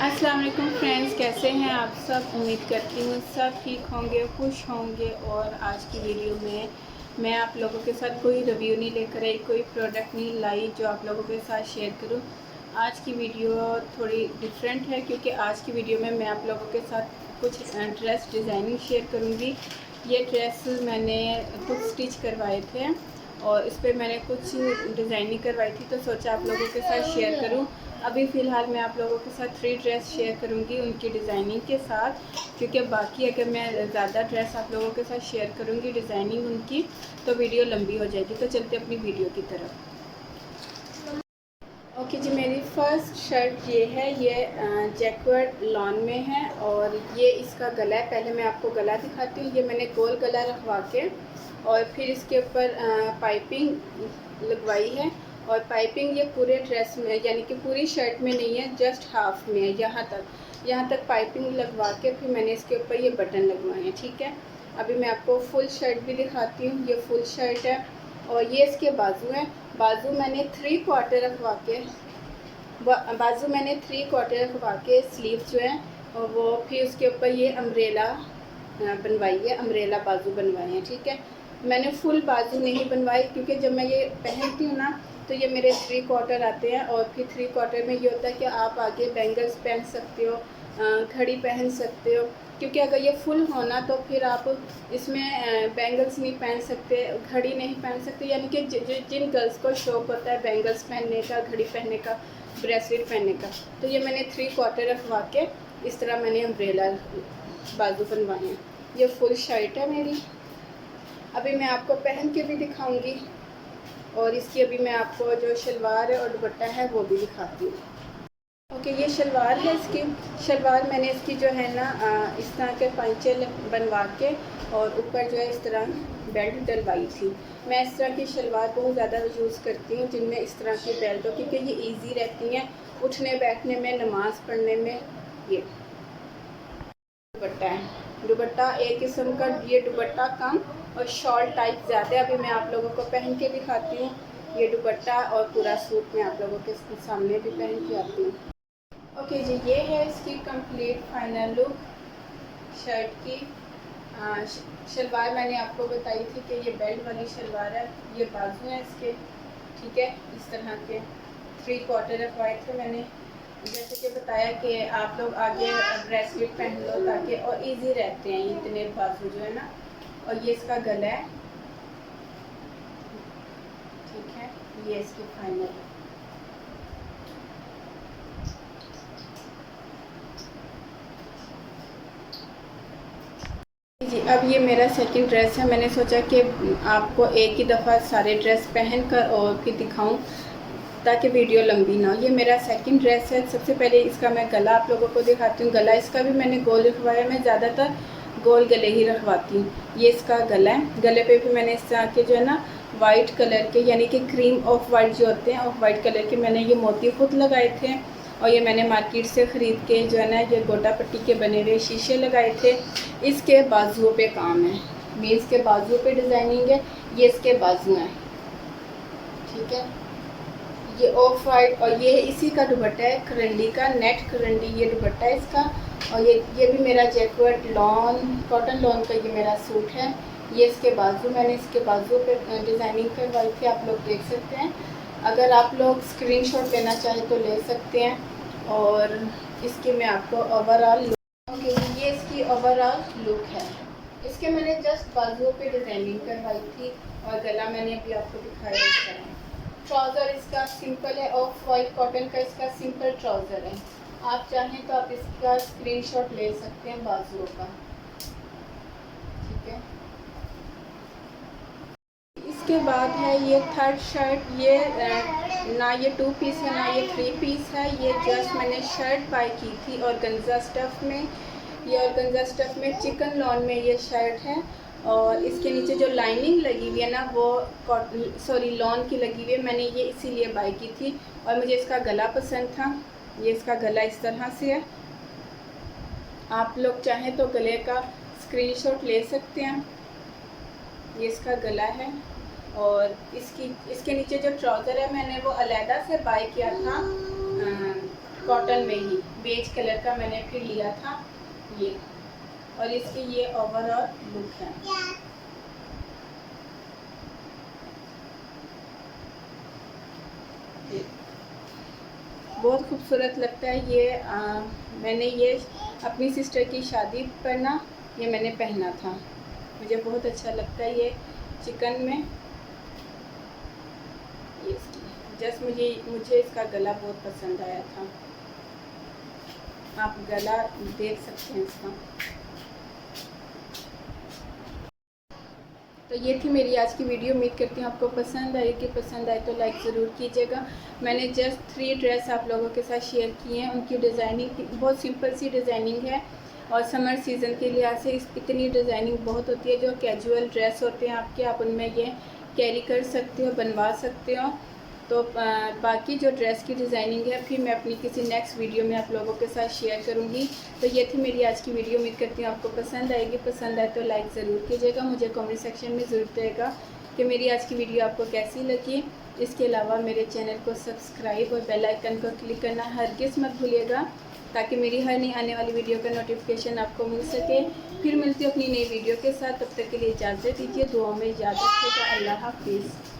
अस्सलाम वालेकुम फ्रेंड्स, कैसे हैं आप सब। उम्मीद करती हूँ सब ठीक होंगे, खुश होंगे। और आज की वीडियो में मैं आप लोगों के साथ कोई रिव्यू नहीं लेकर आई, कोई प्रोडक्ट नहीं लाई जो आप लोगों के साथ शेयर करूँ। आज की वीडियो थोड़ी डिफरेंट है क्योंकि आज की वीडियो में मैं आप लोगों के साथ कुछ ड्रेस डिज़ाइनिंग शेयर करूँगी। ये ड्रेस मैंने खुद स्टिच करवाए थे और इस पर मैंने कुछ डिज़ाइनिंग करवाई थी, तो सोचा आप लोगों के साथ शेयर करूं। अभी फ़िलहाल मैं आप लोगों के साथ 3 ड्रेस शेयर करूंगी उनकी डिज़ाइनिंग के साथ, क्योंकि बाकी अगर मैं ज़्यादा ड्रेस आप लोगों के साथ शेयर करूंगी डिज़ाइनिंग उनकी तो वीडियो लंबी हो जाएगी। तो चलते अपनी वीडियो की तरफ। ओके जी, मेरी फ़र्स्ट शर्ट ये है। ये जैकवर्ड लॉन में है और ये इसका गला है। पहले मैं आपको गला दिखाती हूँ। ये मैंने गोल गला रखवा के और फिर इसके ऊपर पाइपिंग लगवाई है। और पाइपिंग ये पूरे ड्रेस में यानी कि पूरी शर्ट में नहीं है, जस्ट हाफ में है। यहाँ तक पाइपिंग लगवा के फिर मैंने इसके ऊपर ये बटन लगवाए हैं। ठीक है, अभी मैं आपको फुल शर्ट भी दिखाती हूँ। ये फुल शर्ट है और ये इसके बाजू हैं। बाजू मैंने 3 क्वार्टर रखवा के स्लीव जो है और वो फिर उसके ऊपर ये अम्ब्रेला बनवाई है, अम्ब्रेला बाजू बनवाए हैं। ठीक है, मैंने फुल बाजू नहीं बनवाई क्योंकि जब मैं ये पहनती हूँ ना तो ये मेरे 3 क्वार्टर आते हैं। और फिर 3 क्वार्टर में ये होता है कि आप आगे बैंगल्स पहन सकते हो, घड़ी पहन सकते हो। क्योंकि अगर ये फुल होना तो फिर आप इसमें बैंगल्स नहीं पहन सकते, घड़ी नहीं पहन सकते। यानी कि जिन गर्ल्स को शौक़ होता है बैंगल्स पहनने का, घड़ी पहनने का, ब्रेसलेट पहनने का, तो ये मैंने 3 क्वार्टर रखवा के इस तरह मैंने अम्ब्रेला बाजू बनवाए हैं। ये फुल शर्ट है मेरी। अभी मैं आपको पहन के भी दिखाऊंगी और इसकी अभी मैं आपको जो शलवार है और दुपट्टा है वो भी दिखाती हूँ। ओके, ये शलवार है। इसकी शलवार मैंने इसकी जो है ना इस तरह के पंचे बनवा के और ऊपर जो है इस तरह बेल्ट डलवाई थी। मैं इस तरह की शलवार बहुत ज़्यादा यूज़ करती हूँ जिनमें इस तरह की बेल्ट हो, क्योंकि ये इजी रहती हैं उठने बैठने में, नमाज़ पढ़ने में। ये दुपट्टा है, दुपट्टा एक किस्म का। ये दुपट्टा कम और शॉल टाइप ज़्यादा। अभी मैं आप लोगों को पहन के दिखाती हूँ ये दुपट्टा और पूरा सूट मैं आप लोगों के सामने भी पहन के आती हूँ। ओके जी, ये है इसकी कंप्लीट फाइनल लुक शर्ट की। शलवार मैंने आपको बताई थी कि ये बेल्ट वाली शलवार है। ये बाजू है इसके। ठीक है, इस तरह के 3 क्वार्टर रखवाए थे मैंने, जैसे कि बताया कि आप लोग आगे ब्रेसलेट पहन लो ताकि, और इजी रहते हैं इतने बाजू जो है ना। और ये इसका गला है। ठीक है, ये इसकी फाइनल। जी, अब ये मेरा सेकंड ड्रेस है। मैंने सोचा कि आपको एक ही दफ़ा सारे ड्रेस पहन कर और फिर दिखाऊं ताकि वीडियो लंबी ना हो। ये मेरा सेकंड ड्रेस है। सबसे पहले इसका मैं गला आप लोगों को दिखाती हूँ। गला इसका भी मैंने गोल रखवाया। मैं ज़्यादातर गोल गले ही रखवाती हूँ। ये इसका गला है। गले पे भी मैंने इस तरह के जो है ना वाइट कलर के, यानी कि क्रीम ऑफ वाइट जो होते हैं, ऑफ वाइट कलर के मैंने ये मोती खुद लगाए थे। और ये मैंने मार्केट से ख़रीद के जो है ना ये गोटा पट्टी के बने हुए शीशे लगाए थे। इसके बाजुओं पे काम है, मीन्स के बाजुओं पे डिज़ाइनिंग है। ये इसके बाजू हैं। ठीक है, ये ऑफ वाइट। और ये इसी का दुपट्टा है, करंडी का, नेट करंडी ये दुपट्टा है इसका। और ये भी मेरा जैकवर्ड लॉन, कॉटन लॉन का ये मेरा सूट है। ये इसके बाजू, मैंने इसके बाजू पे डिज़ाइनिंग करवाई थी, आप लोग देख सकते हैं। अगर आप लोग स्क्रीनशॉट लेना चाहें तो ले सकते हैं। और इसकी मैं आपको ओवरऑल लुक, ये इसकी ओवरऑल लुक है। इसके मैंने जस्ट बाजुओं पे डिज़ाइनिंग करवाई थी और गला मैंने अभी आपको दिखाया है। ट्राउज़र इसका सिंपल है, ऑफ वाइट कॉटन का इसका सिंपल ट्राउज़र है। आप चाहें तो आप इसका स्क्रीनशॉट ले सकते हैं बाजुओं का। ठीक है, इसके बाद है ये थर्ड शर्ट। ये ना ये 2 पीस है ना ये 3 पीस है। ये जस्ट मैंने शर्ट बाय की थी ऑर्गेन्जा स्टफ़ में। ये ऑर्गेन्जा स्टफ़ में चिकन लॉन में ये शर्ट है। और इसके नीचे जो लाइनिंग लगी हुई है ना वो लॉन की लगी हुई है। मैंने ये इसीलिए बाय की थी और मुझे इसका गला पसंद था। ये इसका गला इस तरह से है। आप लोग चाहें तो गले का स्क्रीनशॉट ले सकते हैं। ये इसका गला है। और इसके नीचे जो ट्राउज़र है मैंने वो अलहदा से बाय किया था कॉटन में ही, बेज कलर का मैंने फिर लिया था ये, और इसके ये ओवरऑल लुक है। बहुत खूबसूरत लगता है ये। मैंने ये अपनी सिस्टर की शादी पर ना ये मैंने पहना था, मुझे बहुत अच्छा लगता है ये चिकन में। ये जस्ट मुझे इसका गला बहुत पसंद आया था, आप गला देख सकते हैं इसका। तो ये थी मेरी आज की वीडियो। उम्मीद करती हूँ आपको पसंद आएगी। पसंद आए तो लाइक ज़रूर कीजिएगा। मैंने जस्ट 3 ड्रेस आप लोगों के साथ शेयर किए हैं। उनकी डिज़ाइनिंग बहुत सिंपल सी डिज़ाइनिंग है, और समर सीज़न के लिहाज से इतनी डिज़ाइनिंग बहुत होती है। जो कैजुअल ड्रेस होते हैं आपके, आप उनमें ये कैरी कर सकते हो, बनवा सकते हो। तो बाकी जो ड्रेस की डिज़ाइनिंग है फिर मैं अपनी किसी नेक्स्ट वीडियो में आप लोगों के साथ शेयर करूँगी। तो ये थी मेरी आज की वीडियो। उम्मीद करती हूँ आपको पसंद आएगी। पसंद आए तो लाइक ज़रूर कीजिएगा। मुझे कमेंट सेक्शन में ज़रूर बताइएगा कि मेरी आज की वीडियो आपको कैसी लगी। इसके अलावा मेरे चैनल को सब्सक्राइब और बेल आइकन को क्लिक करना हरगिज़ मत भूलिएगा, ताकि मेरी हर नई आने वाली वीडियो का नोटिफिकेशन आपको मिल सके। फिर मिलती हूँ अपनी नई वीडियो के साथ। तब तक के लिए इजाज़त दीजिए। दुआओं में याद रखिएगा। अल्लाह हाफिज़।